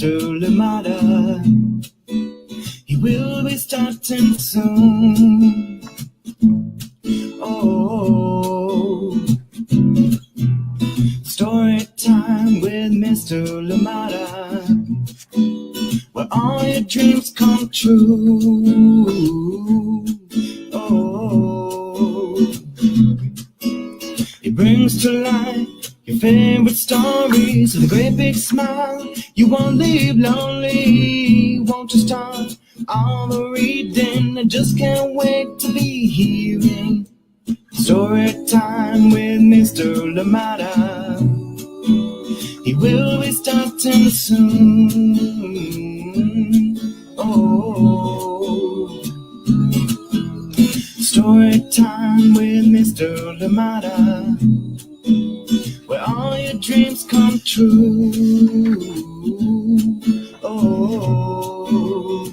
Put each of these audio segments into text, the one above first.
Mr. Limata. He will be starting soon. Oh, story time with Mr. Limata, where all your dreams come true. Oh, he brings to life your favorite stories with a great big smile. You won't leave lonely, won't you start all the reading? I just can't wait to be hearing story time with Mr. Limata. He will be starting soon. Oh, story time with Mr. Limata, where all your dreams come true. Oh,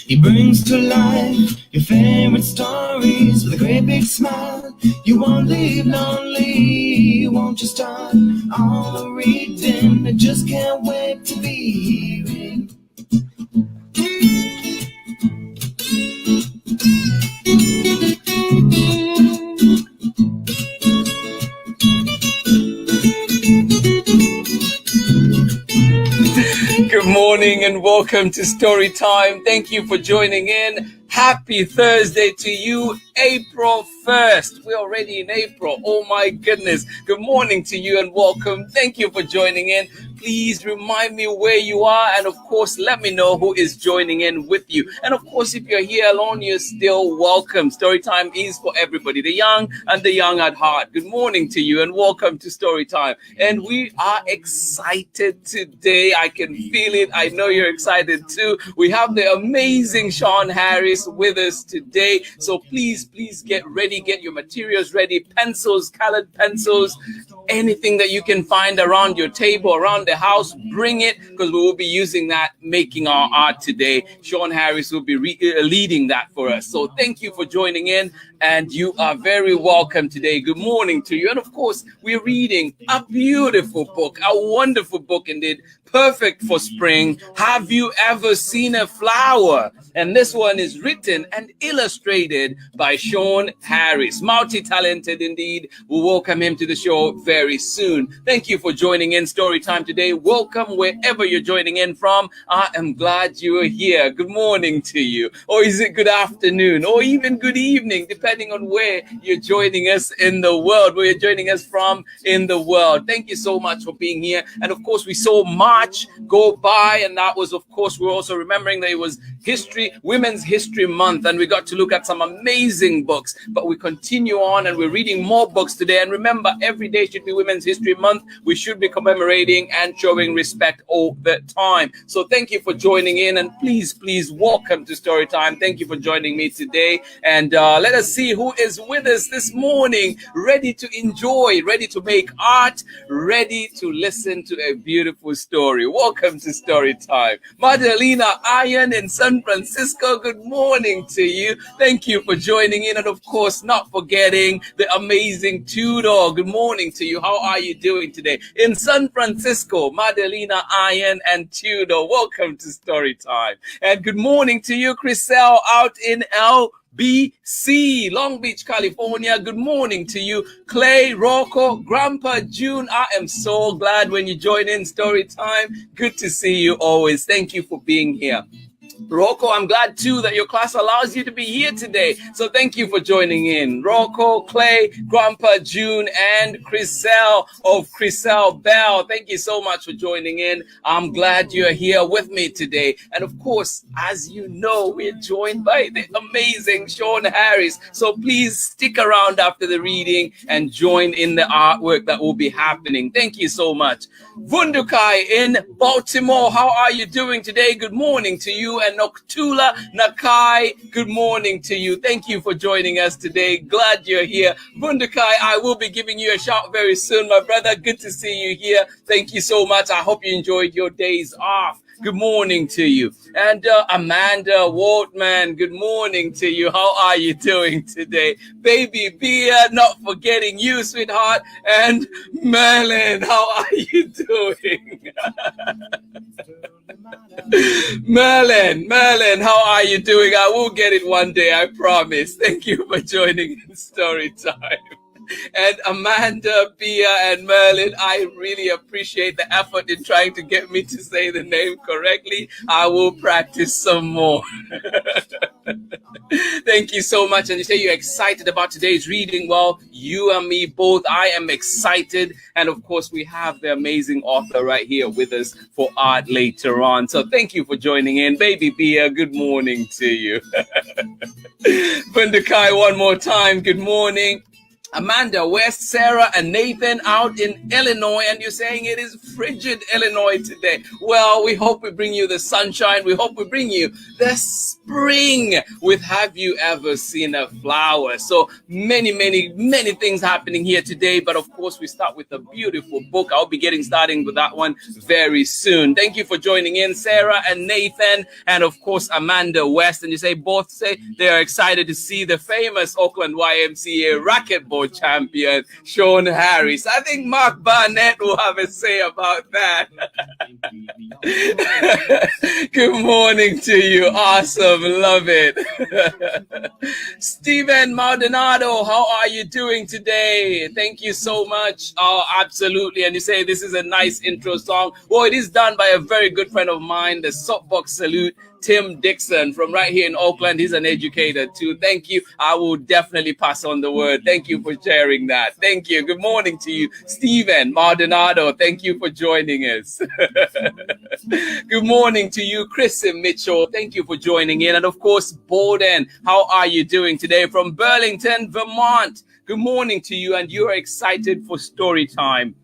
he brings to life your favorite stories with a great big smile. You won't leave lonely, won't you start all the reading? I just can't wait to be hearing. Good morning and welcome to Story Time. Thank you for joining in. Happy Thursday to you, April 1st. We're already in April. Oh my goodness. Good morning to you and welcome. Thank you for joining in. Please remind me where you are, and of course, let me know who is joining in with you. And of course, if you're here alone, you're still welcome. Story time is for everybody, the young and the young at heart. Good morning to you and welcome to Story Time. And we are excited today. I can feel it. I know you're excited too. We have the amazing Shawn Harris with us today. So please get ready, get your materials ready, pencils, colored pencils, anything that you can find around your table, around the house, bring it, because we will be using that, making our art today. Shawn Harris will be leading that for us. So thank you for joining in, and you are very welcome today. Good morning to you. And of course, we're reading a beautiful book, a wonderful book indeed, perfect for spring. Have you ever seen a flower? And this one is written and illustrated by Shawn Harris. Multi-talented indeed. We'll welcome him to the show very soon. Thank you for joining in Story Time today. Welcome wherever you're joining in from. I am glad you are here. Good morning to you. Or is it good afternoon? Or even good evening, depending on where you're joining us in the world, where you're joining us from in the world. Thank you so much for being here. And of course, we saw March go by, and that was, of course, we're also remembering that it was Women's History Month, and we got to look at some amazing books. But we continue on and we're reading more books today. And remember, every day should be Women's History Month. We should be commemorating and showing respect all the time. So thank you for joining in, and please welcome to Story Time. Thank you for joining me today. And let us see who is with us this morning, ready to enjoy, ready to make art, ready to listen to a beautiful story. Welcome to Story Time. Madalena Iron in San Francisco, good morning to you. Thank you for joining in. And of course, not forgetting the amazing Tudor. Good morning to you. How are you doing today? In San Francisco, Madalena Iron and Tudor, welcome to Story Time. And good morning to you, Chriselle, out in BC, Long Beach, California. Good morning to you, Clay, Rocco, Grandpa June. I am so glad when you join in Story Time. Good to see you always. Thank you for being here. Rocco, I'm glad too that your class allows you to be here today. So thank you for joining in. Rocco, Clay, Grandpa June, and Chriselle of Chriselle Bell. Thank you so much for joining in. I'm glad you're here with me today. And of course, as you know, we're joined by the amazing Shawn Harris. So please stick around after the reading and join in the artwork that will be happening. Thank you so much. Vundukai in Baltimore, how are you doing today? Good morning to you. And Noktula Nakai, good morning to you. Thank you for joining us today. Glad you're here. Vundukai, I will be giving you a shout very soon, my brother. Good to see you here. Thank you so much. I hope you enjoyed your days off. Good morning to you. And Amanda Waltman, good morning to you. How are you doing today? Baby Bia, not forgetting you, sweetheart. And Merlin, how are you doing? Merlin, how are you doing? I will get it one day, I promise. Thank you for joining in Story Time. And Amanda, Bia, and Merlin, I really appreciate the effort in trying to get me to say the name correctly. I will practice some more. Thank you so much. And you say you're excited about today's reading. Well, you and me both. I am excited. And of course, we have the amazing author right here with us for art later on. So thank you for joining in. Baby Bia, good morning to you. Bundakai, one more time. Good morning. Amanda, West, Sarah, and Nathan out in Illinois, and you're saying it is frigid Illinois today. Well, we hope we bring you the sunshine. We hope we bring you the spring with Have You Ever Seen a Flower? So many things happening here today, but of course we start with a beautiful book. I'll be getting started with that one very soon. Thank you for joining in, Sarah and Nathan, and of course Amanda West, and you say both say they are excited to see the famous Oakland YMCA racquetball champion Shawn Harris. I think Mark Barnett will have a say about that. Good morning to you. Awesome. Love it. Stephen Maldonado, how are you doing today? Thank you so much. Oh, absolutely. And you say this is a nice intro song. Well, it is done by a very good friend of mine, the Soapbox Salute, Tim Dixon from right here in Oakland. He's an educator too. Thank you. I will definitely pass on the word. Thank you for sharing that. Thank you. Good morning to you, Stephen Maldonado. Thank you for joining us. Good morning to you, Chris and Mitchell. Thank you for joining in. And of course, Borden, how are you doing today from Burlington, Vermont? Good morning to you. And you are excited for story time.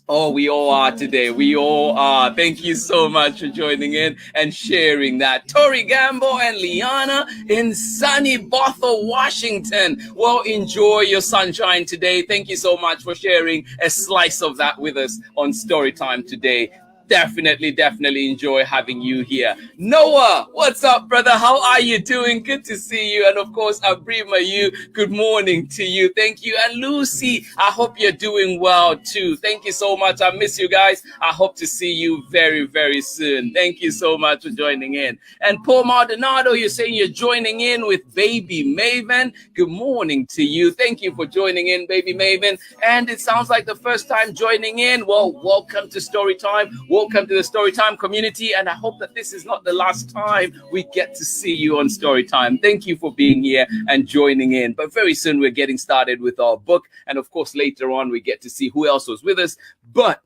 Oh, we all are today. We all are. Thank you so much for joining in and sharing that. Tori Gambo and Liana in sunny Bothell, Washington. Well, enjoy your sunshine today. Thank you so much for sharing a slice of that with us on Storytime today. Definitely enjoy having you here. Noah, what's up, brother? How are you doing? Good to see you. And of course, Abrima, you, good morning to you. Thank you. And Lucy, I hope you're doing well too. Thank you so much. I miss you guys. I hope to see you very soon. Thank you so much for joining in. And Paul Maldonado, you're saying you're joining in with Baby Maven. Good morning to you. Thank you for joining in, Baby Maven. And it sounds like the first time joining in. Well, welcome to Storytime. Welcome to the Storytime community, and I hope that this is not the last time we get to see you on Storytime. Thank you for being here and joining in. But very soon we're getting started with our book, and of course later on we get to see who else was with us. But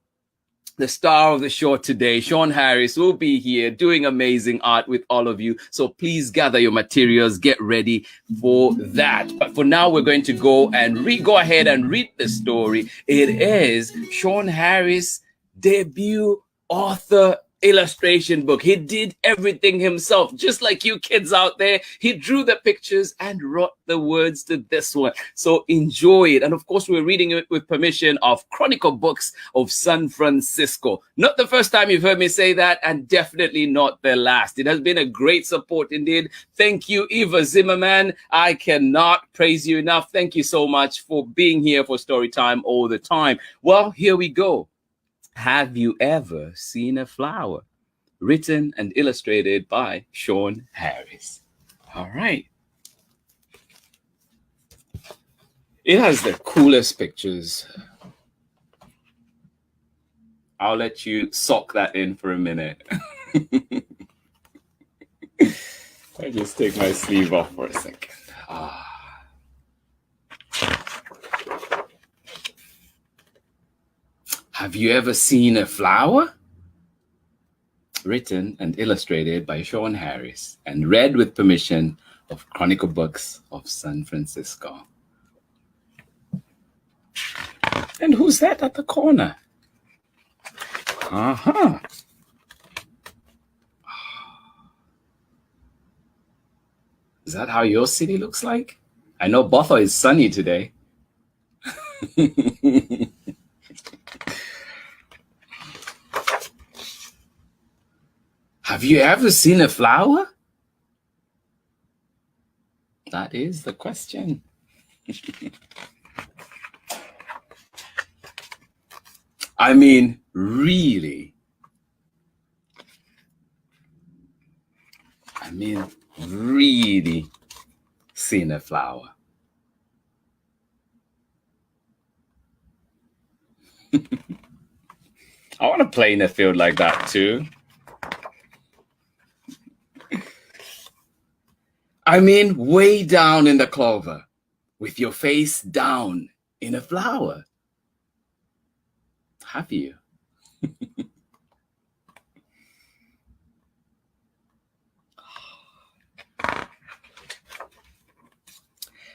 the star of the show today, Shawn Harris, will be here doing amazing art with all of you. So please gather your materials, get ready for that. But for now, we're going to go ahead and read the story. It is Shawn Harris' debut author illustration book. He did everything himself, just like you kids out there. He drew the pictures and wrote the words to this one. So enjoy it. And of course, we're reading it with permission of Chronicle Books of San Francisco. Not the first time you've heard me say that, and definitely not the last. It has been a great support indeed. Thank you, Eva Zimmerman. I cannot praise you enough. Thank you so much for being here for Storytime all the time. Well, here we go. Have You Ever Seen a Flower? Written and illustrated by Shawn Harris. All right. It has the coolest pictures. I'll let you soak that in for a minute. I just take my sleeve off for a second. Have you ever seen a flower? Written and illustrated by Shawn Harris and read with permission of Chronicle Books of San Francisco. And who's that at the corner? Is that how your city looks like? I know Bothell is sunny today. Have you ever seen a flower? That is the question. I mean, really. I mean, really seen a flower? I want to play in a field like that too. I mean, way down in the clover, with your face down in a flower. Have you?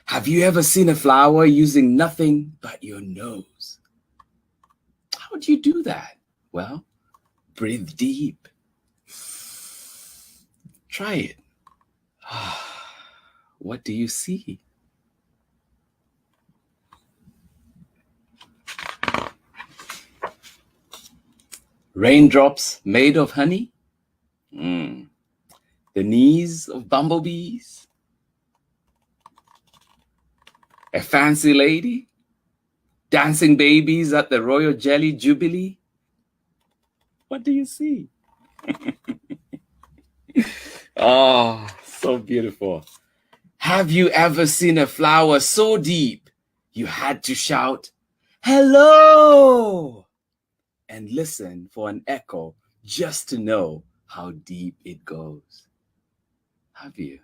Have you ever seen a flower using nothing but your nose? How do you do that? Well, breathe deep. Try it. What do you see? Raindrops made of honey? The knees of bumblebees? A fancy lady? Dancing babies at the Royal Jelly Jubilee? What do you see? Oh, so beautiful. Have you ever seen a flower so deep you had to shout, "Hello!" and listen for an echo just to know how deep it goes? Have you?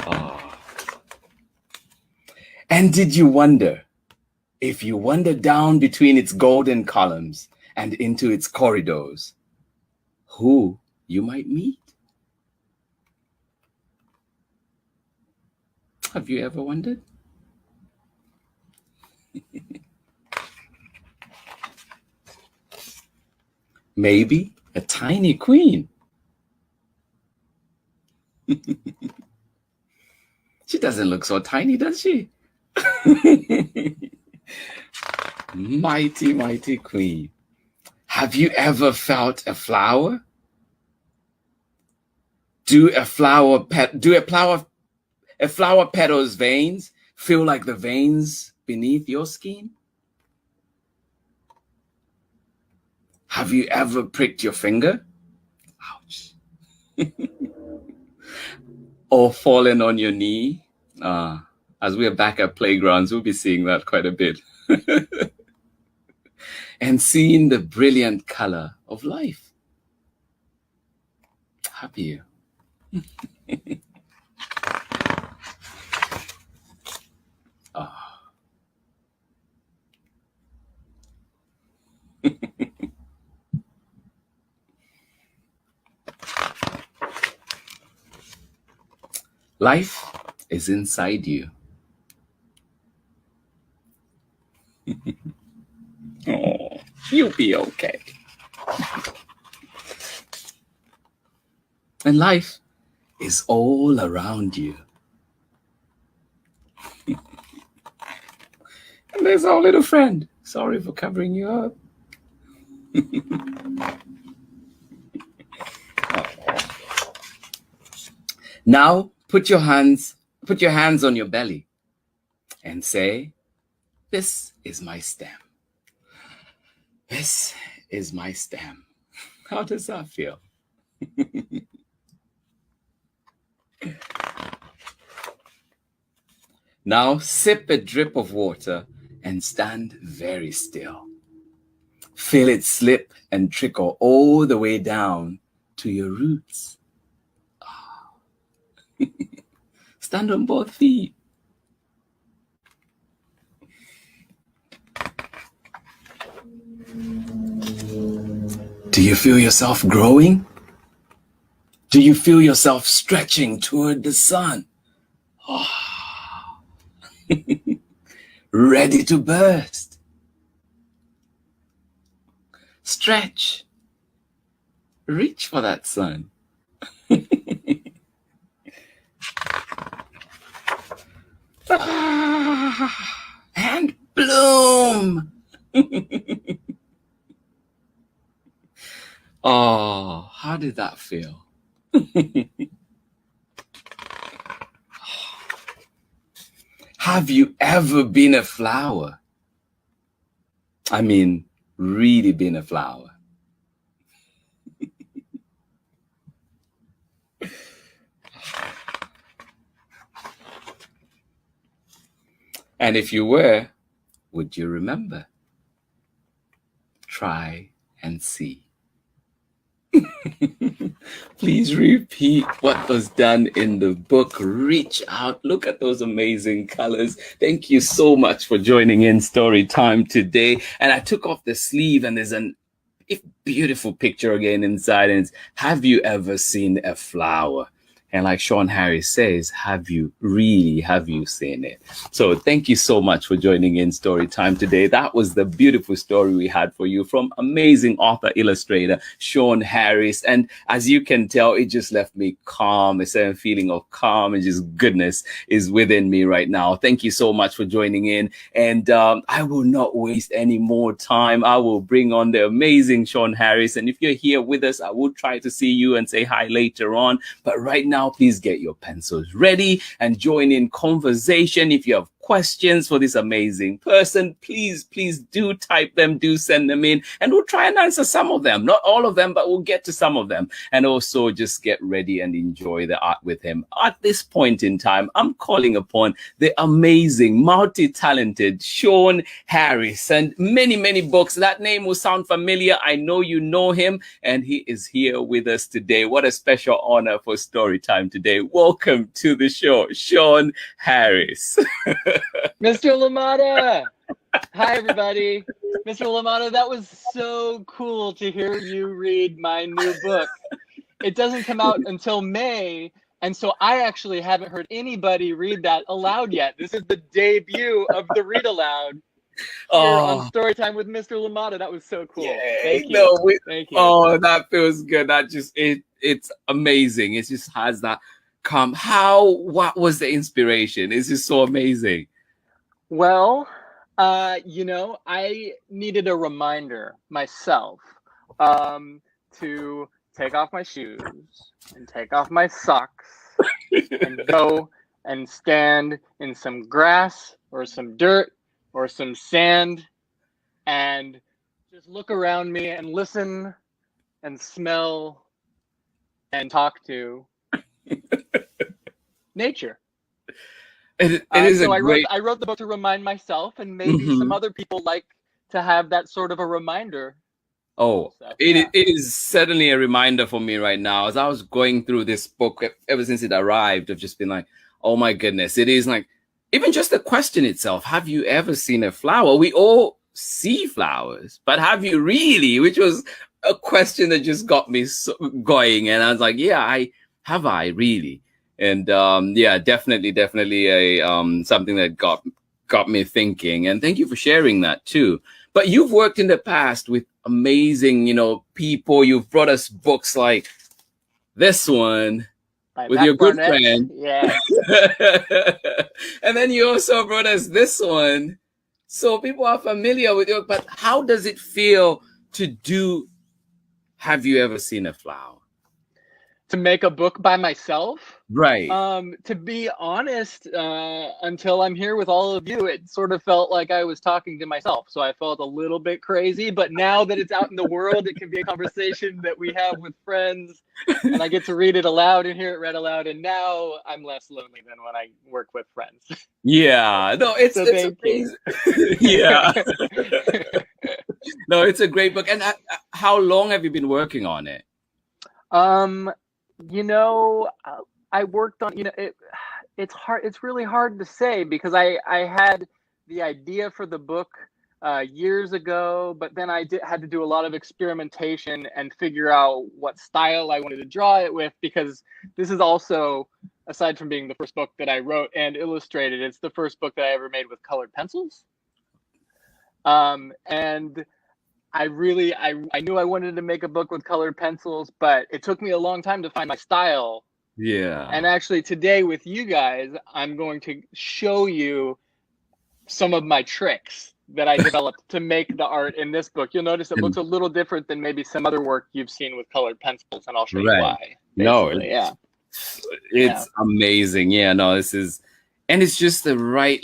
Oh. And did you wonder, if you wander down between its golden columns and into its corridors, who you might meet? Have you ever wondered? Maybe a tiny queen. She doesn't look so tiny, does she? Mighty, mighty queen. Have you ever felt a flower? Do a flower petal's veins feel like the veins beneath your skin? Have you ever pricked your finger? Ouch. Or fallen on your knee? As we're back at playgrounds, we'll be seeing that quite a bit. And seeing the brilliant color of life. Have you? Life is inside you. Oh, you'll be okay. And life is all around you. And there's our little friend. Sorry for covering you up. Now put your hands on your belly and say, "This is my stem. This is my stem." How does that feel? Now sip a drip of water and stand very still. Feel it slip and trickle all the way down to your roots. Stand on both feet. Do you feel yourself growing? Do you feel yourself stretching toward the sun? Oh. Ready to burst. Stretch. Reach for that sun. And bloom. Oh, how did that feel? Have you ever been a flower? I mean, really been a flower? And if you were, would you remember? Try and see. Please repeat what was done in the book. Reach out. Look at those amazing colors. Thank you so much for joining in Story Time today. And I took off the sleeve, and there's a beautiful picture again inside. And it's, have you ever seen a flower? And like Shawn Harris says, have you seen it? So thank you so much for joining in Story Time today. That was the beautiful story we had for you from amazing author, illustrator, Shawn Harris. And as you can tell, it just left me calm. A certain feeling of calm and just goodness is within me right now. Thank you so much for joining in. And I will not waste any more time. I will bring on the amazing Shawn Harris. And if you're here with us, I will try to see you and say hi later on. But right now, please get your pencils ready and join in conversation. If you have questions for this amazing person, please do type them, do send them in, and we'll try and answer some of them. Not all of them, but we'll get to some of them. And also just get ready and enjoy the art with him. At this point in time, I'm calling upon the amazing, multi-talented Shawn Harris, and many books. That name will sound familiar. I know you know him, and he is here with us today. What a special honor for Story Time today. Welcome to the show, Shawn Harris. Mr. Limata. Hi, everybody. Mr. Limata, that was so cool to hear you read my new book. It doesn't come out until May, and so I actually haven't heard anybody read that aloud yet. This is the debut of the read aloud here on Storytime with Mr. Limata. That was so cool. Thank you. Thank you. Oh, that feels good. That just it's amazing. It just has that what was the inspiration? It's just so amazing. Well, I needed a reminder myself to take off my shoes and take off my socks and go and stand in some grass or some dirt or some sand and just look around me and listen and smell and talk to nature. It is so I wrote the book to remind myself, and maybe some other people like to have that sort of a reminder. Oh, So, it is certainly a reminder for me right now. As I was going through this book, ever since it arrived, I've just been like, oh my goodness. It is like, even just the question itself, have you ever seen a flower? We all see flowers, but have you really? Which was a question that just got me going. And I was like, yeah, have I really? And definitely a something that got me thinking. And thank you for sharing that too. But you've worked in the past with amazing, people. You've brought us books like this one with your good friend. Yeah. And then you also brought us this one. So people are familiar with you, but how does it feel to do Have You Ever Seen a Flower? To make a book by myself? Right. To be honest, until I'm here with all of you, it sort of felt like I was talking to myself. So I felt a little bit crazy, but now that it's out in the world, it can be a conversation that we have with friends, and I get to read it aloud and hear it read aloud. And now I'm less lonely than when I work with friends. Yeah, no, it's amazing. Yeah. No, it's a great book. And how long have you been working on it? I worked on, it's hard. It's really hard to say because I had the idea for the book years ago, but then I had to do a lot of experimentation and figure out what style I wanted to draw it with, because this is also, aside from being the first book that I wrote and illustrated, it's the first book that I ever made with colored pencils. And I knew I wanted to make a book with colored pencils, but it took me a long time to find my style. Yeah. And actually today with you guys, I'm going to show you some of my tricks that I developed to make the art in this book. You'll notice it looks a little different than maybe some other work you've seen with colored pencils, and I'll show you why. No, it's amazing. Yeah, no, this is, and it's just the right,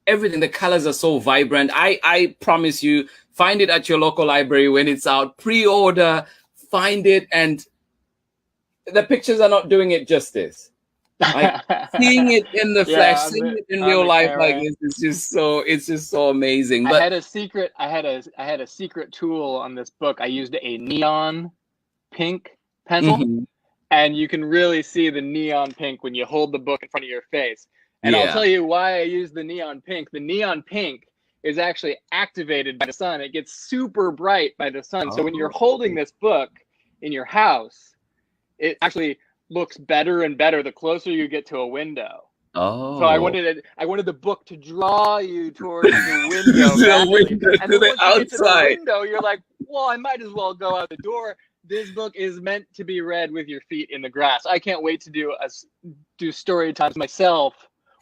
everything. The colors are so vibrant. I promise you, find it at your local library when it's out. Pre-order, find it, and the pictures are not doing it justice. Like seeing it in the flesh, seeing it in real life like this, it's just so amazing. But I had a secret tool on this book. I used a neon pink pencil, and you can really see the neon pink when you hold the book in front of your face. And I'll tell you why I use the neon pink. The neon pink is actually activated by the sun. It gets super bright by the sun. So when you're holding this book in your house, it actually looks better and better the closer you get to a window. So I wanted the book to draw you towards the window. And then once you get to the window, you're like, well, I might as well go out the door. This book is meant to be read with your feet in the grass. I can't wait to do story times myself,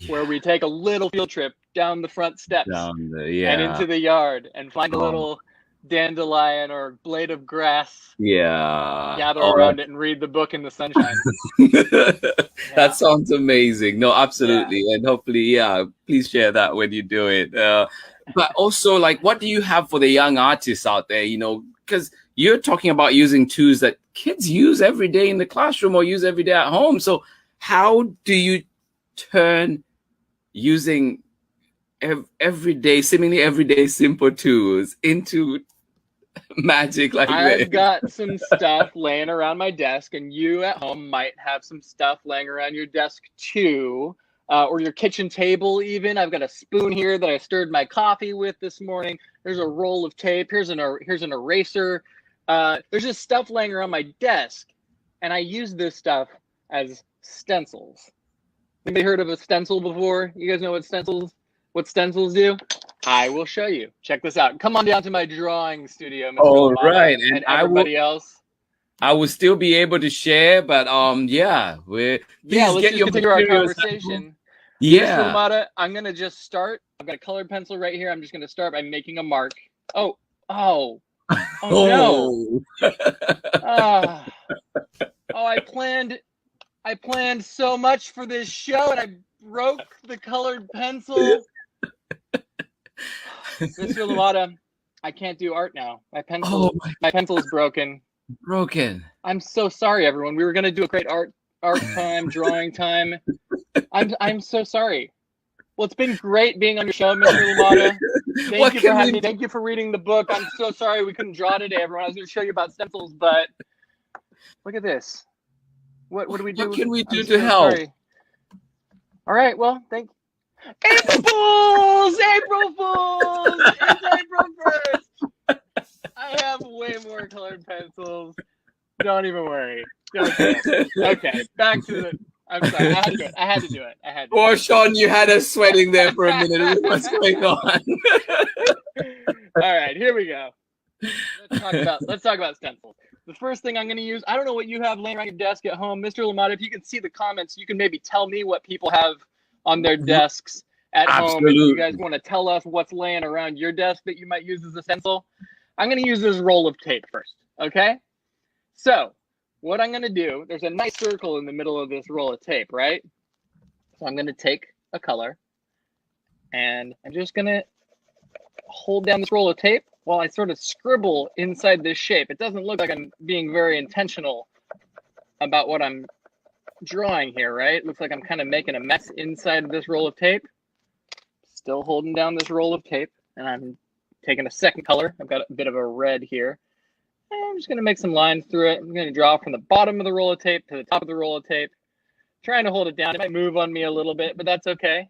where we take a little field trip down the front steps and into the yard and find a little dandelion or blade of grass. Gather around it and read the book in the sunshine. That sounds amazing. No, absolutely. And hopefully, please share that when you do it. But also, like, what do you have for the young artists out there? You know, because you're talking about using tools that kids use every day in the classroom or use every day at home. So how do you turn using seemingly everyday simple tools into magic like this? I've got some stuff laying around my desk, and you at home might have some stuff laying around your desk too, or your kitchen table even. I've got a spoon here that I stirred my coffee with this morning. There's a roll of tape. Here's an eraser. There's just stuff laying around my desk, and I use this stuff as stencils. Anybody heard of a stencil before? You guys know what stencils do? I will show you. Check this out. Come on down to my drawing studio, Mr. Limata, right. And everybody else. I will still be able to share, but let's just continue our conversation. Mr. Limata, I'm gonna just start. I've got a colored pencil right here. I'm just gonna start by making a mark. Oh no. I planned so much for this show, and I broke the colored pencil. Mr. Limata, I can't do art now. My pencil is broken. I'm so sorry, everyone. We were gonna do a great art time, drawing time. I'm so sorry. Well, it's been great being on your show, Mr. Limata. Thank you for having me. Thank you for reading the book. I'm so sorry we couldn't draw today, everyone. I was going to show you about stencils, but look at this. What do we do? What can we do to help? Sorry. All right. Well, thank you. April Fools! April Fools! It's April 1st. I have way more colored pencils. Don't even worry. Okay. Back to the. I'm sorry. I had to do it. Poor Shawn, you had us sweating there for a minute. What's going on? All right, here we go. Let's talk about stencils. The first thing I'm going to use, I don't know what you have laying around your desk at home, Mr. Limata. If you can see the comments, you can maybe tell me what people have on their desks at home. If you guys want to tell us what's laying around your desk that you might use as a stencil. I'm going to use this roll of tape first, okay? So what I'm going to do, there's a nice circle in the middle of this roll of tape, right? So I'm going to take a color, and I'm just going to hold down this roll of tape while I sort of scribble inside this shape. It doesn't look like I'm being very intentional about what I'm drawing here, right? It looks like I'm kind of making a mess inside of this roll of tape. Still holding down this roll of tape, and I'm taking a second color. I've got a bit of a red here. I'm just going to make some lines through it. I'm going to draw from the bottom of the roll of tape to the top of the roll of tape. Trying to hold it down. It might move on me a little bit, but that's okay.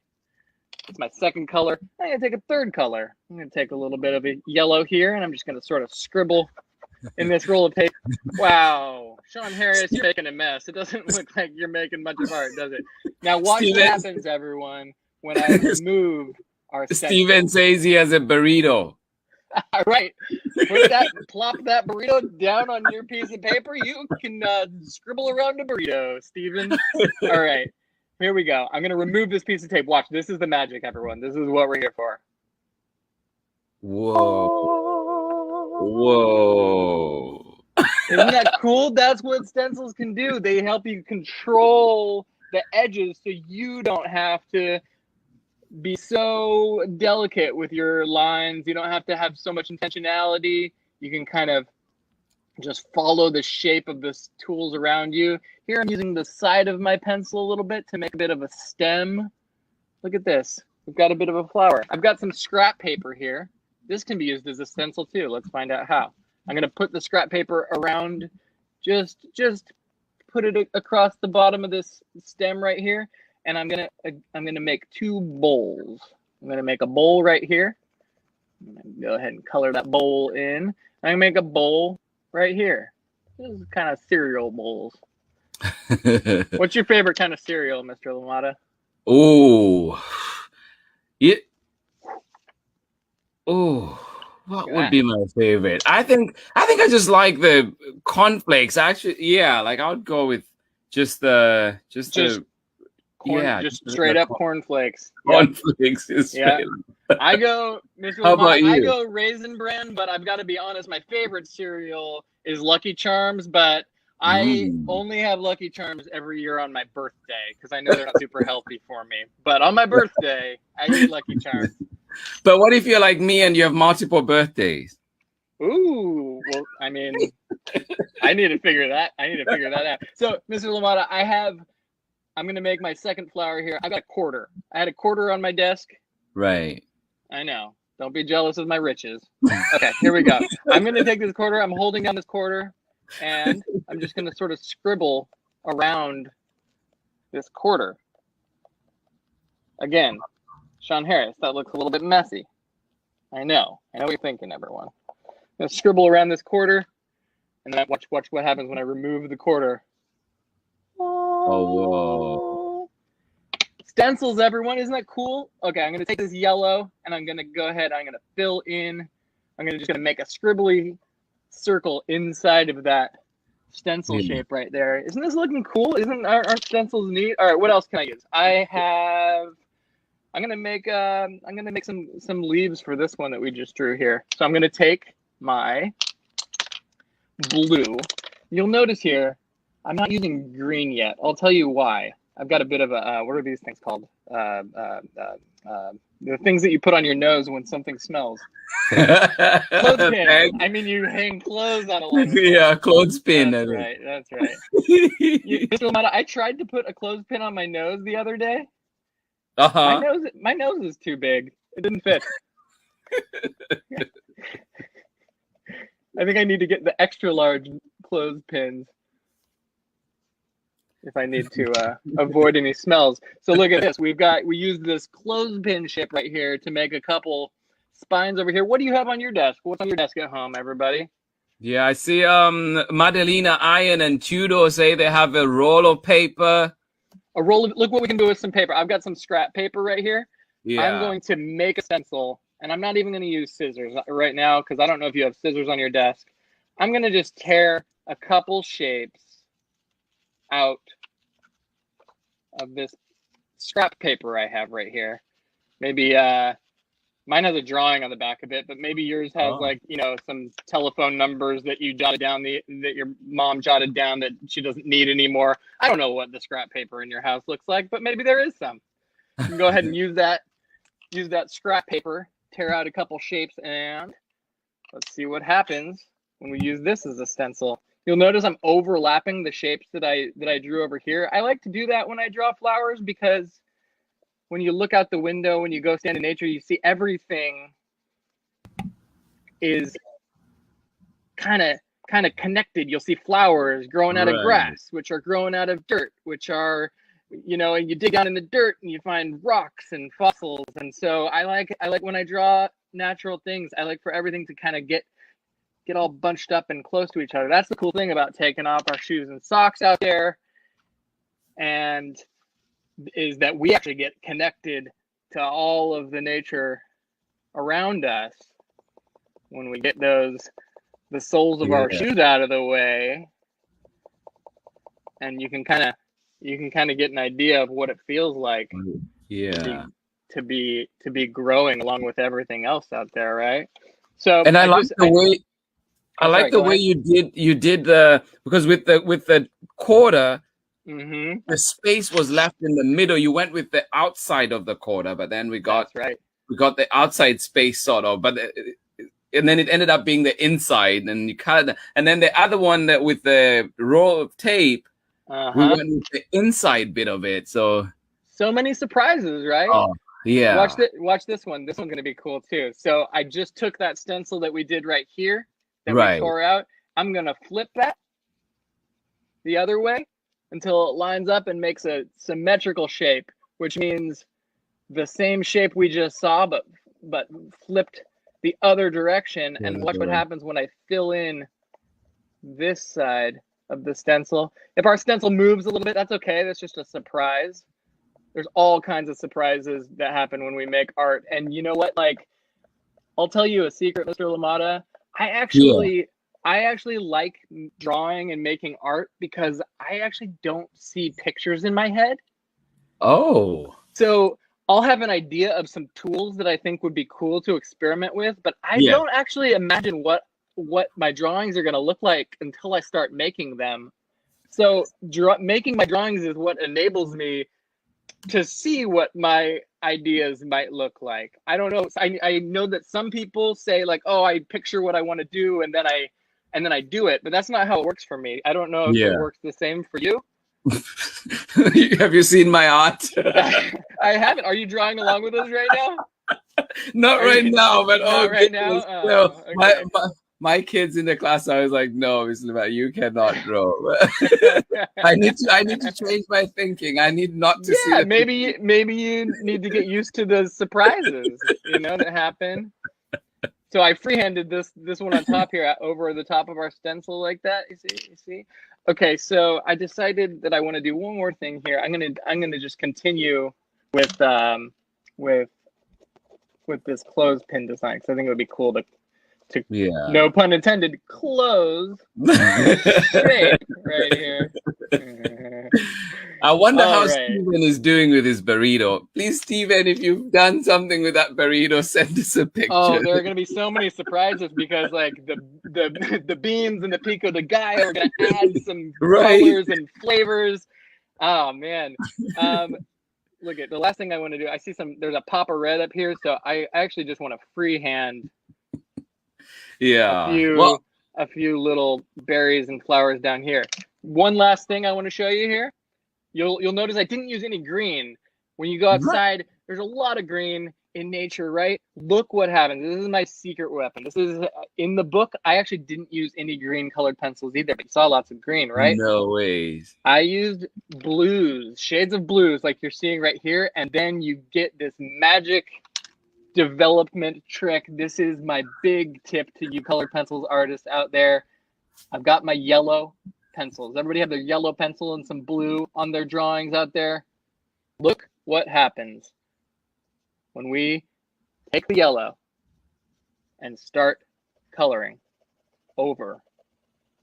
It's my second color. I'm going to take a third color. I'm going to take a little bit of a yellow here, and I'm just going to sort of scribble in this roll of tape. Wow. Shawn Harris, you're making a mess. It doesn't look like you're making much of art, does it? Now watch what happens, everyone, when I remove our Steven says he has a burrito. All right, plop that burrito down on your piece of paper. You can scribble around a burrito, Steven. All right, here we go. I'm going to remove this piece of tape. Watch, this is the magic, everyone. This is what we're here for. Whoa. Isn't that cool? That's what stencils can do. They help you control the edges so you don't have to be so delicate with your lines. You don't have to have so much intentionality. You can kind of just follow the shape of the tools around you. Here I'm using the side of my pencil a little bit to make a bit of a stem. Look at this. We've got a bit of a flower. I've got some scrap paper here. This can be used as a stencil too. Let's find out how. I'm going to put the scrap paper around, just put it across the bottom of this stem right here, and I'm going to make two bowls. I'm going to make a bowl right here. I'm going to go ahead and color that bowl in. I'm going to make a bowl right here. This is kind of cereal bowls. What's your favorite kind of cereal, Mr. Limata? Oh, what would be my favorite? I think I just like the cornflakes. Actually, yeah, like I would go with just straight up cornflakes. Cornflakes is I go, Mr. Limata, I go Raisin Bran, but I've got to be honest, my favorite cereal is Lucky Charms, but I only have Lucky Charms every year on my birthday because I know they're not super healthy for me. But on my birthday, I eat Lucky Charms. But what if you're like me and you have multiple birthdays? Ooh, well, I mean, I need to figure that out. So, Mr. Limata, I'm going to make my second flower here. I got a quarter. I had a quarter on my desk. Right. I know. Don't be jealous of my riches. Okay, here we go. I'm going to take this quarter. I'm holding down this quarter, and I'm just going to sort of scribble around this quarter. Again, Shawn Harris, that looks a little bit messy. I know what you're thinking, everyone. I'm going to scribble around this quarter, and then watch what happens when I remove the quarter. Oh, whoa. Stencils, everyone. Isn't that cool? Okay, I'm going to take this yellow, and I'm going to go ahead. I'm going to fill in. I'm just going to make a scribbly circle inside of that stencil shape right there. Isn't this looking cool? Aren't stencils neat? All right, what else can I use? I'm gonna make some leaves for this one that we just drew here. So I'm gonna take my blue. You'll notice here, I'm not using green yet. I'll tell you why. I've got a bit of a what are these things called? The things that you put on your nose when something smells. Clothespin. I mean, you hang clothes on a lot. Yeah, clothespin. That's right. Mr. Limata, I tried to put a clothespin on my nose the other day. My nose is too big. It didn't fit. I think I need to get the extra large clothespins if I need to avoid any smells. So look at this. We used this clothespin shape right here to make a couple spines over here. What do you have on your desk? What's on your desk at home, everybody? Yeah, I see Madelina Iron and Tudor say they have a roll of paper. Look what we can do with some paper. I've got some scrap paper right here. Yeah. I'm going to make a stencil, and I'm not even going to use scissors right now because I don't know if you have scissors on your desk. I'm going to just tear a couple shapes out of this scrap paper I have right here. Maybe mine has a drawing on the back of it, but maybe yours has some telephone numbers that you jotted down, that your mom jotted down that she doesn't need anymore. I don't know what the scrap paper in your house looks like, but maybe there is some. You can go ahead and use that scrap paper, tear out a couple shapes, and let's see what happens when we use this as a stencil. You'll notice I'm overlapping the shapes that I drew over here. I like to do that when I draw flowers because when you look out the window, when you go stand in nature, you see everything is kind of connected. You'll see flowers growing out of grass, which are growing out of dirt, which are, and you dig down in the dirt and you find rocks and fossils. And so I like when I draw natural things, I like for everything to kind of get all bunched up and close to each other. That's the cool thing about taking off our shoes and socks out there, and is that we actually get connected to all of the nature around us when we get the soles of our shoes out of the way, and you can kind of get an idea of what it feels like to be growing along with everything else out there, right? So, and I like the way you did the, because with the quarter, Mm-hmm. the space was left in the middle. You went with the outside of the quarter, but then we got the outside space sort of, but and then it ended up being the inside, and you cut it. And then the other one that with the roll of tape, we went with the inside bit of it. So many surprises, right? Oh, yeah. Watch this one. This one's gonna be cool too. So I just took that stencil that we did right here that we tore out. I'm gonna flip that the other way until it lines up and makes a symmetrical shape, which means the same shape we just saw, but flipped the other direction. And watch what happens when I fill in this side of the stencil. If our stencil moves a little bit, that's okay. That's just a surprise. There's all kinds of surprises that happen when we make art. And you know what? Like, I'll tell you a secret, Mr. Limata. I actually like drawing and making art because I actually don't see pictures in my head. Oh. So I'll have an idea of some tools that I think would be cool to experiment with, but I don't actually imagine what my drawings are going to look like until I start making them. So making my drawings is what enables me to see what my ideas might look like. I don't know. I know that some people say like, oh, I picture what I want to do and then I do it, but that's not how it works for me. I don't know if it works the same for you. Have you seen my art? I haven't. Are you drawing along with us right now? Not right now, but right now. Oh, okay. My kids in the class, I was like, no, Mr. Limata, you cannot draw. I need to change my thinking. I need not to see. Yeah, maybe you need to get used to the surprises, that happen. So I freehanded this one on top here over the top of our stencil like that. You see? Okay, so I decided that I want to do one more thing here. I'm gonna just continue with this clothespin design because I think it would be cool to no pun intended, close shape right here. I wonder how Steven is doing with his burrito. Please, Steven, if you've done something with that burrito, send us a picture. Oh, there are going to be so many surprises because like the beans and the pico de gallo are going to add some colors and flavors. Oh man. Look at the last thing I want to do. I see there's a pop of red up here, so I actually just want to freehand. A few little berries and flowers down here. One last thing I want to show you here. You'll notice I didn't use any green. When you go outside, there's a lot of green in nature, right? Look what happens. This is my secret weapon. This is in the book. I actually didn't use any green colored pencils either, but you saw lots of green, right? No ways. I used blues, shades of blues like you're seeing right here, and then you get this magic development trick. This is my big tip to you colored pencils artists out there. I've got my yellow pencils. Everybody have their yellow pencil and some blue on their drawings out there. Look what happens when we take the yellow and start coloring over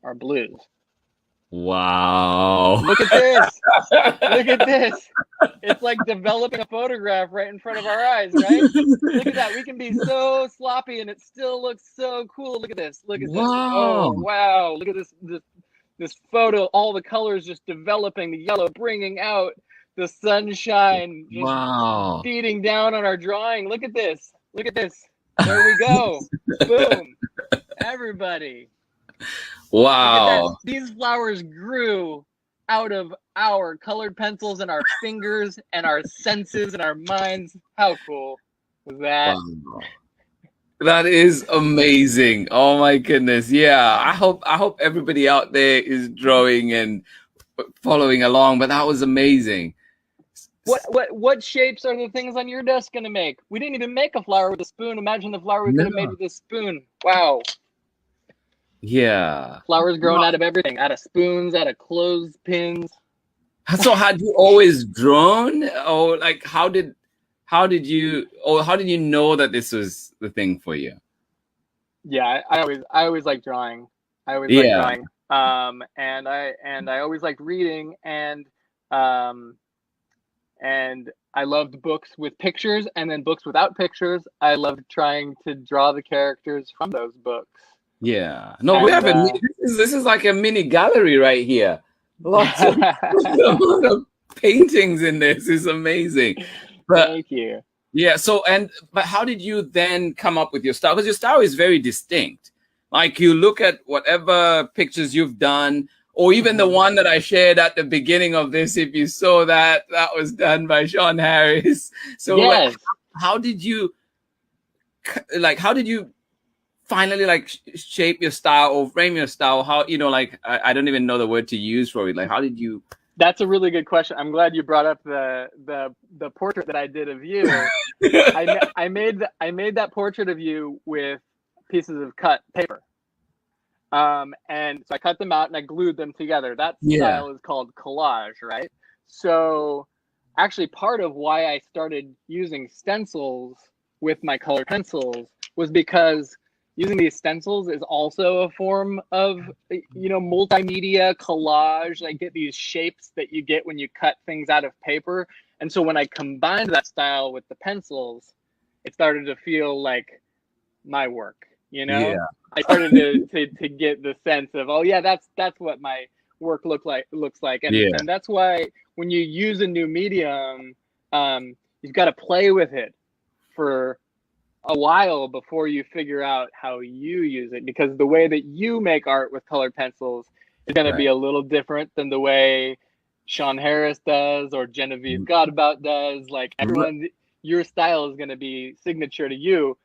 our blues. Wow. Look at this. Look at this. It's like developing a photograph right in front of our eyes, right? Look at that. We can be so sloppy and it still looks so cool. Look at this. Look at this. Oh, wow. Look at this photo. All the colors just developing, the yellow bringing out the sunshine, just beating down on our drawing. Look at this. Look at this. There we go. Boom. Everybody. Wow. These flowers grew out of our colored pencils and our fingers and our senses and our minds. How cool was that? Wow. That is amazing. Oh my goodness. Yeah. I hope everybody out there is drawing and following along, but that was amazing. What shapes are the things on your desk going to make? We didn't even make a flower with a spoon. Imagine the flower we could have made with a spoon. Wow. Yeah. Flowers growing out of everything, out of spoons, out of clothespins. So had you always drawn, or like how did you know that this was the thing for you? Yeah, I always liked drawing. I always liked drawing. And I always liked reading and I loved books with pictures and then books without pictures. I loved trying to draw the characters from those books. Yeah. No, we have this is like a mini gallery right here. Lots of, a lot of paintings in this is amazing. But Thank you. yeah, but how did you then come up with your style? Because your style is very distinct. Like you look at whatever pictures you've done, or even the one that I shared at the beginning of this, if you saw that, that was done by Shawn Harris. So Yes. how did you finally shape your style or frame your style? How, I don't even know the word to use for it. Like, how did you? That's a really good question. I'm glad you brought up the portrait that I did of you. I made that portrait of you with pieces of cut paper. And so I cut them out and I glued them together. That style is called collage, right? So actually part of why I started using stencils with my colored pencils was because using these stencils is also a form of, multimedia collage. I get these shapes that you get when you cut things out of paper. And so when I combined that style with the pencils, it started to feel like my work, Yeah. I started to get the sense of, oh yeah, that's what my work looks like. And that's why when you use a new medium, you've got to play with it for a while before you figure out how you use it, because the way that you make art with colored pencils is going to be a little different than the way Shawn Harris does or Genevieve Godabout does. Like everyone, your style is going to be signature to you,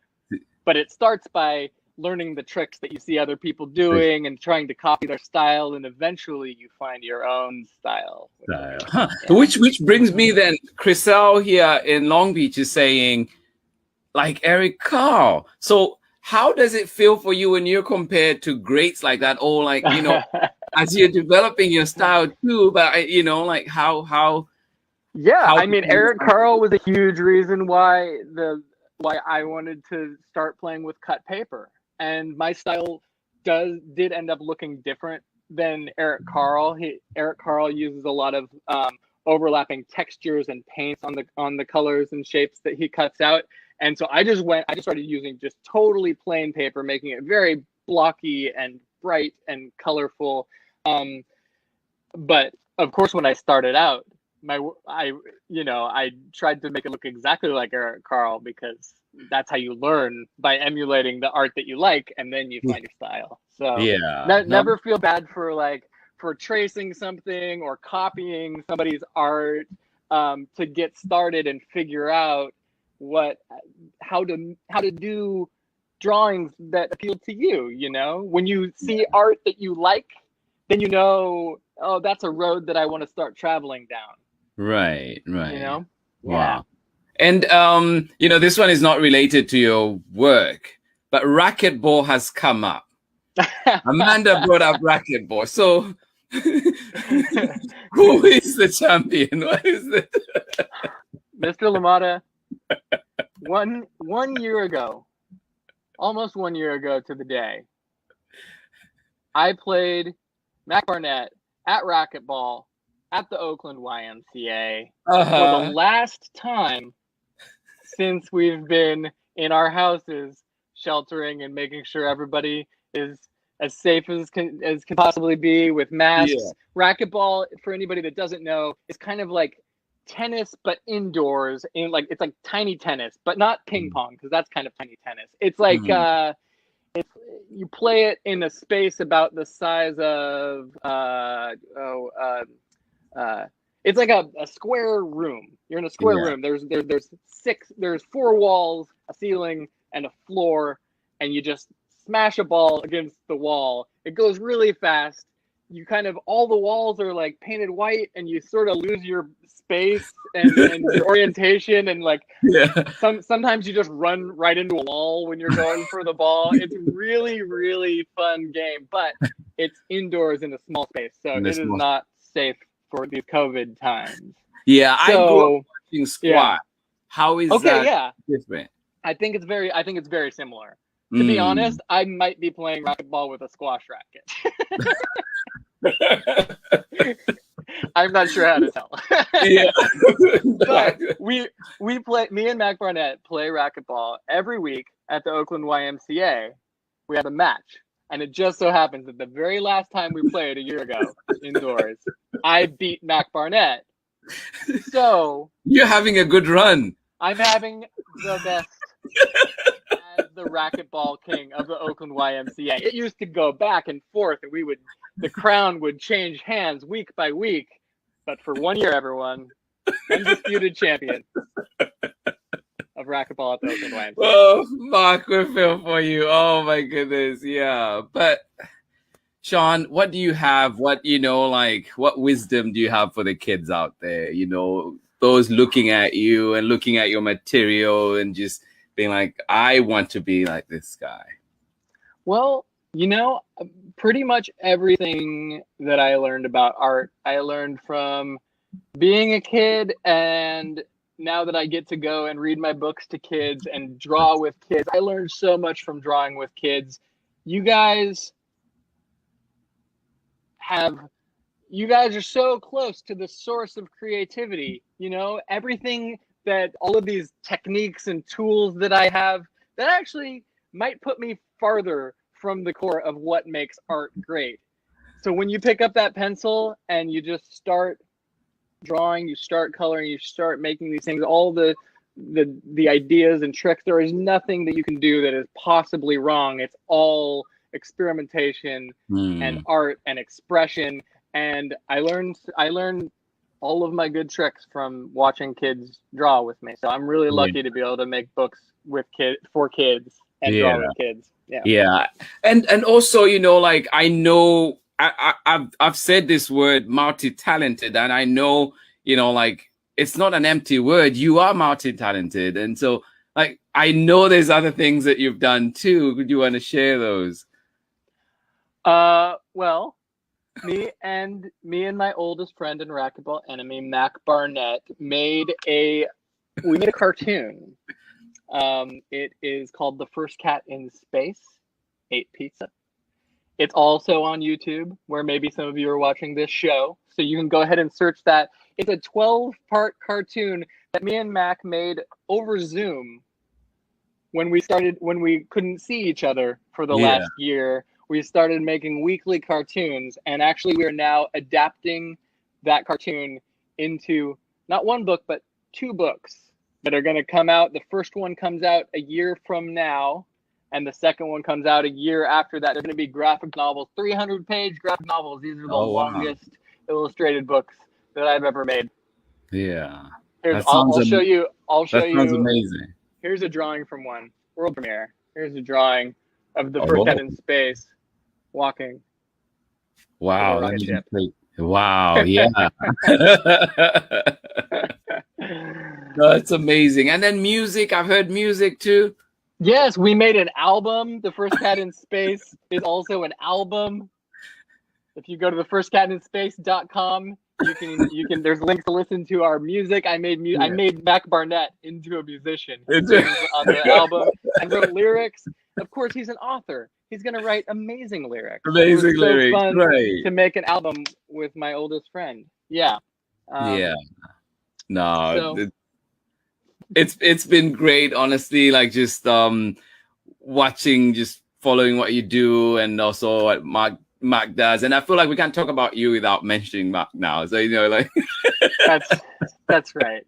but it starts by learning the tricks that you see other people doing and trying to copy their style, and eventually you find your own style. Huh. Which brings me then, Chriselle here in Long Beach is saying, like Eric Carle. So how does it feel for you when you're compared to greats like that, or like, as you're developing your style too, but how I mean, Eric Carle was a huge reason why I wanted to start playing with cut paper, and my style did end up looking different than Eric Carle. Eric Carle uses a lot of overlapping textures and paints on the colors and shapes that he cuts out. And so I just started using just totally plain paper, making it very blocky and bright and colorful. But of course, when I started out, I tried to make it look exactly like Eric Carle, because that's how you learn, by emulating the art that you like, and then you find your style. So never feel bad for tracing something or copying somebody's art, to get started and figure out how to do drawings that appeal to you. When you see art that you like, then oh, that's a road that I want to start traveling down. Right. Wow. And this one is not related to your work, but racquetball has come up. Amanda brought up racquetball. So who is the champion? What is it? Mr. Limata, one year ago, almost 1 year ago to the day, I played Mac Barnett at racquetball at the Oakland YMCA for the last time since we've been in our houses sheltering and making sure everybody is as safe as can possibly be with masks. Racquetball, for anybody that doesn't know, is kind of like tennis but indoors, it's like tiny tennis, but not ping pong, because that's kind of tiny tennis. It's like you play it in a space about the size of it's like a square room. You're in a square room. There's 4 walls, a ceiling, and a floor, and you just smash a ball against the wall. It goes really fast. You all the walls are like painted white, and you sort of lose your space and your orientation, and sometimes you just run right into a wall when you're going for the ball. It's really, really fun game, but it's indoors in a small space, so it is not safe for these COVID times. I grew up watching squat. How is that different? I think it's very similar. To be honest, I might be playing racquetball with a squash racket. I'm not sure how to tell. But we play. Me and Mac Barnett play racquetball every week at the Oakland YMCA. We have a match, And it just so happens that the very last time we played a year ago indoors, I beat Mac Barnett. So you're having a good run. I'm having the best as the racquetball king of the Oakland YMCA. It used to go back and forth, and the crown would change hands week by week. But for 1 year, everyone, undisputed champion of racquetball at the Oakland YMCA. Oh, Mark, we feel for you. Oh my goodness, yeah. But Shawn, what do you have? What wisdom do you have for the kids out there? Those looking at you and looking at your material and just being like, I want to be like this guy. Well, pretty much everything that I learned about art, I learned from being a kid, and now that I get to go and read my books to kids and draw with kids, I learned so much from drawing with kids. You guys are so close to the source of creativity. Everything that all of these techniques and tools that I have, that actually might put me farther from the core of what makes art great. So when you pick up that pencil and you just start drawing, you start coloring, you start making these things, all the ideas and tricks, there is nothing that you can do that is possibly wrong. It's all experimentation and art and expression. And I learned all of my good tricks from watching kids draw with me. So I'm really lucky to be able to make books for kids and draw with kids. Yeah. And also, I know I've said this word multi-talented, and I know, it's not an empty word. You are multi-talented. And so I know there's other things that you've done too. Would you want to share those? Well, me and my oldest friend and racquetball enemy, Mac Barnett, made a cartoon. It is called The First Cat in Space Ate Pizza. It's also on YouTube, where maybe some of you are watching this show. So you can go ahead and search that. It's a 12-part cartoon that me and Mac made over Zoom when we couldn't see each other for the last year. We started making weekly cartoons, and actually we are now adapting that cartoon into not one book, but 2 books that are going to come out. The first one comes out a year from now, and the second one comes out a year after that. They're going to be graphic novels, 300-page graphic novels. These are the longest illustrated books that I've ever made. Yeah. I'll show you. That sounds amazing. Here's a drawing from one. World premiere. Here's a drawing of the first cat in space walking. Wow. Wow. Yeah. That's amazing. And then music. I've heard music too. Yes, we made an album. The First Cat in Space is also an album. If you go to thefirstcatinspace.com, you can there's links to listen to our music. I made Mac Barnett into a musician on the album and wrote lyrics. Of course, he's an author. He's going to write amazing lyrics. Amazing lyrics, fun right? To make an album with my oldest friend. Yeah. No, so, it's been great, honestly. Just watching, just following what you do, and also what Mark does. And I feel like we can't talk about you without mentioning Mark now. So that's right.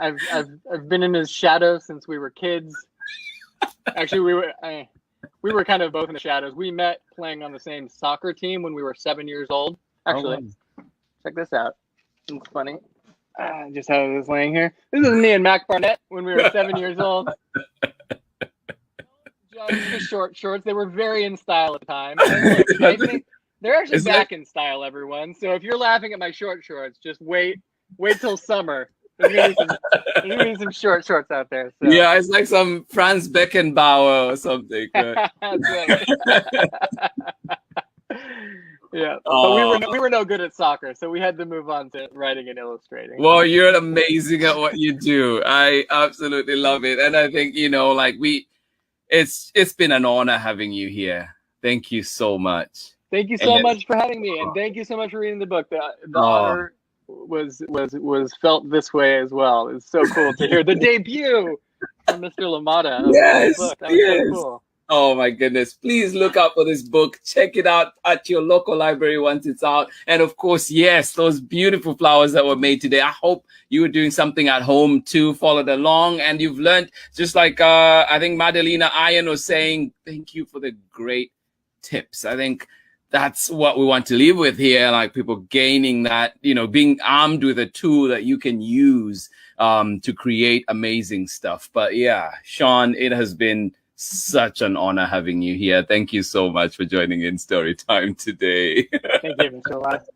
I've been in his shadow since we were kids. Actually, we were kind of both in the shadows. We met playing on the same soccer team when we were 7 years old. Actually, check this out. It's funny. I just have this laying here. This is me and Mac Barnett when we were 7 years old. Just the short shorts. They were very in style at the time. They're actually back in style, everyone. So if you're laughing at my short shorts, just wait till summer. There's gonna be some short shorts out there. So. Yeah, it's like some Franz Beckenbauer or something. That's right. Yeah, but we were no good at soccer, so we had to move on to writing and illustrating. Well, you're amazing at what you do. I absolutely love it, and I think it's been an honor having you here. Thank you so much. Thank you so much for having me, and thank you so much for reading the book. The honor was felt this way as well. It's so cool to hear the debut from Mr. Limata. Yes, That was so cool. Oh my goodness. Please look out for this book. Check it out at your local library once it's out. And of course, yes, those beautiful flowers that were made today. I hope you were doing something at home too, followed along, and you've learned, just like I think Madalena Iron was saying, thank you for the great tips. I think that's what we want to leave with here, like people gaining that, being armed with a tool that you can use to create amazing stuff. But yeah, Shawn, it has been such an honor having you here. Thank you so much for joining in Storytime today. Thank you, Mr. Lott.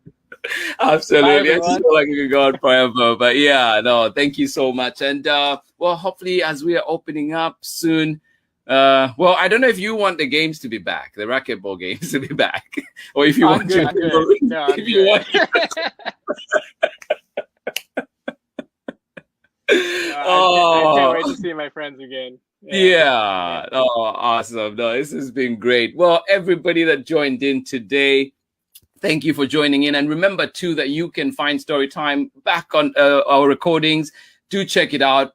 Absolutely. Bye, I just feel like we could go on forever. But yeah, no, thank you so much. And well, hopefully as we are opening up soon, well, I don't know if you want the games to be back, the racquetball games to be back, or if you I'm want good. I'm good. No, I'm if you want. I can't wait to see my friends again. Yeah. Oh, awesome. No, this has been great. Well, everybody that joined in today, thank you for joining in. And remember, too, that you can find Storytime back on our recordings. Do check it out.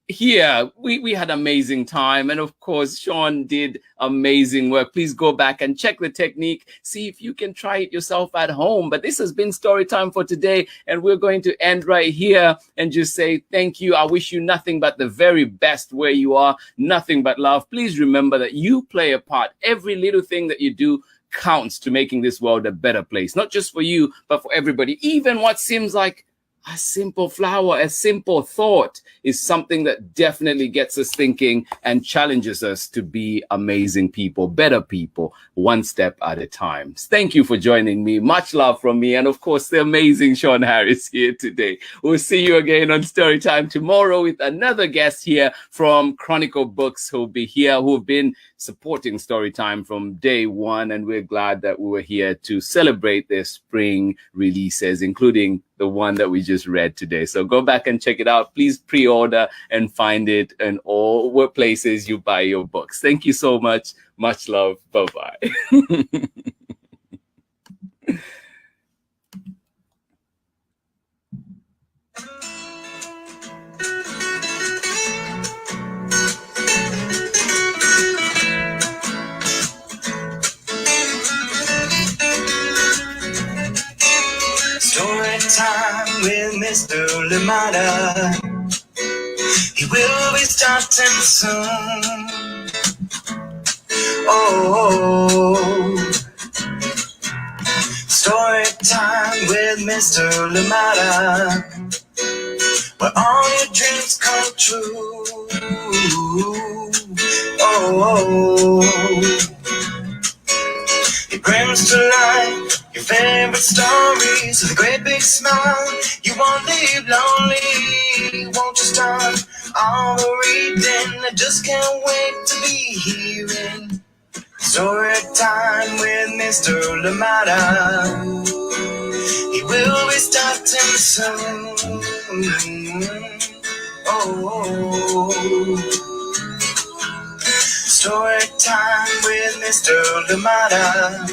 Here, we had amazing time. And of course, Shawn did amazing work. Please go back and check the technique. See if you can try it yourself at home. But this has been Storytime for today. And we're going to end right here and just say thank you. I wish you nothing but the very best where you are. Nothing but love. Please remember that you play a part. Every little thing that you do counts to making this world a better place. Not just for you, but for everybody. Even what seems like a simple flower, a simple thought is something that definitely gets us thinking and challenges us to be amazing people, better people, one step at a time. Thank you for joining me. Much love from me. And of course, the amazing Shawn Harris here today. We'll see you again on Storytime tomorrow with another guest here from Chronicle Books who'll be here, who've been supporting Storytime from day one. And we're glad that we were here to celebrate their spring releases, including the one that we just read today. So go back and check it out. Please pre-order and find it in all workplaces you buy your books. Thank you so much. Much love. Bye-bye. Story time with Mr. Limata. He will be starting soon. Oh, story time with Mr. Limata, where all your dreams come true. Oh, he brings to life your favorite stories with a great big smile. You won't leave lonely, won't you start all the reading? I just can't wait to be hearing story time with Mr. Limata. He will be starting soon. Oh, story time with Mr. Limata,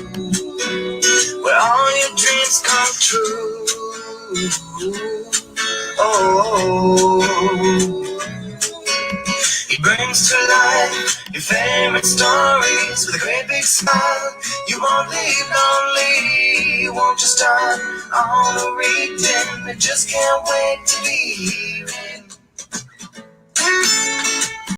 where all your dreams come true. Oh, he brings to life your favorite stories with a great big smile. You won't leave lonely, won't you start all the reading? I just can't wait to be hearing